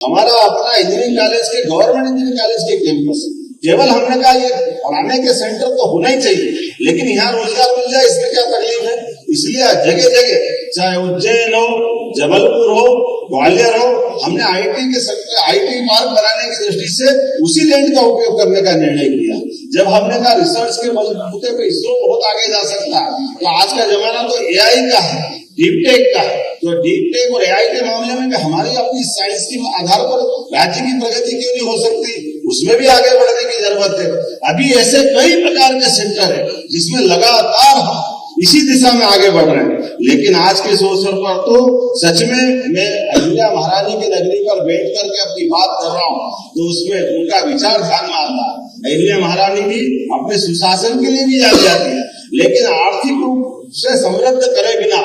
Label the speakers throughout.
Speaker 1: हमारा अपना engineering college के गवर्नमेंट इंजीनियरिंग कॉलेज के कैंपस, केवल हमने कहा ये पढ़ाने के सेंटर तो होना ही चाहिए, लेकिन यहाँ रोजगार मिल जाए इसमें क्या तकलीफ है। इसलिए जगह जगह, चाहे उज्जैन हो, जबलपुर हो, ग्वालियर हो, हमने आईटी के सेक्टर, आईटी पार्क बनाने की दृष्टि से उसी लैंड का उपयोग करने का निर्णय किया। जब हमने कहा रिसर्च के बलबूते पे इसरो बहुत आगे जा सकता है, तो आज का जमाना तो एआई का है, डीप टेक का है, तो डीप टेक और एआई के मामले में हमारी अपनी साइंस के आधार पर राज्य की प्रगति क्यों नहीं हो सकती, उसमें भी आगे बढ़ने की जरूरत है। अभी ऐसे कई प्रकार के सेक्टर है जिसमें लगातार हम इसी दिशा में आगे बढ़ रहे हैं। लेकिन आज के इस अवसर पर तो सच में मैं अहिल्या महारानी की नगरी पर बैठ करके अपनी बात कर रहा हूँ, तो उसमें उनका विचार ध्यान में आता है। अहिल्या महारानी भी अपने सुशासन के लिए भी जानी जाती है, लेकिन आर्थिक रूप से समृद्ध करे बिना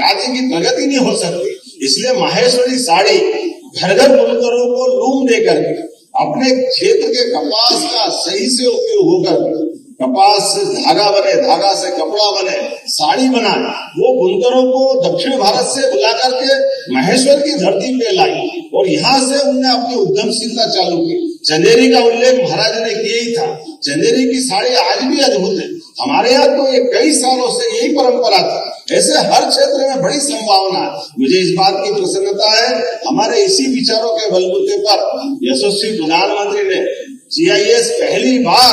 Speaker 1: राज्य की प्रगति नहीं हो सकती। इसलिए माहेश्वरी साड़ी घर घर बुनकरों को लूम देकर अपने क्षेत्र के कपास का सही से उपयोग होकर कपास से धागा बने, धागा से कपड़ा बने, साड़ी बनाए, वो बुनकरों को दक्षिण भारत से बुला करके महेश्वर की धरती पे लाई और यहाँ से उन्होंने अपनी उद्यमशीलता चालू की। चंदेरी का उल्लेख महाराज ने किया ही था। चंदेरी की साड़ी आज भी अद्भुत है। हमारे यहाँ तो ये कई सालों से यही परंपरा थी। ऐसे हर क्षेत्र में बड़ी संभावना है। मुझे इस बात की प्रसन्नता है, हमारे इसी विचारों के बलबूते पर यशस्वी प्रधानमंत्री ने जीआईएस पहली बार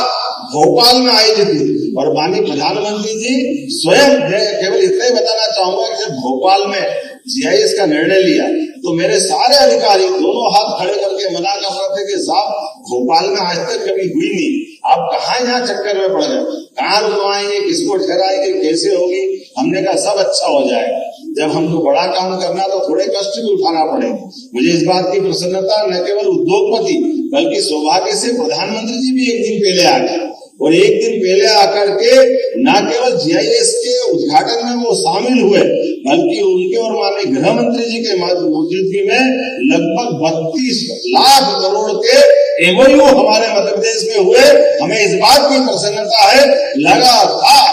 Speaker 1: भोपाल में आयोजित हुई और माननीय प्रधानमंत्री जी स्वयं, केवल इतना ही बताना चाहूंगा कि जब भोपाल में जीआईएस का निर्णय लिया तो मेरे सारे अधिकारी दोनों हाथ खड़े करके मना कर रहे थे कि साहब भोपाल में आज तक कभी हुई नहीं, आप कहाँ यहाँ चक्कर में पड़ गए, कहाँ रुकवाएंगे, किसको ठहराएंगे, कैसे होगी। हमने कहा सब अच्छा हो जाएगा। जब हमको बड़ा काम करना तो थोड़े कष्ट भी उठाना पड़ेगा। मुझे इस बात की प्रसन्नता, न केवल उद्योगपति बल्कि सौभाग्य से प्रधानमंत्री जी भी एक दिन पहले आ गए और एक दिन पहले आकर के न केवल जीआईएस के उद्घाटन में वो शामिल हुए, बल्कि उनके और माननीय गृह मंत्री जी के मौजूदगी में लगभग 32 लाख करोड़ के एमओयू हमारे मध्य प्रदेश में हुए। हमें इस बात की प्रसन्नता है, लगातार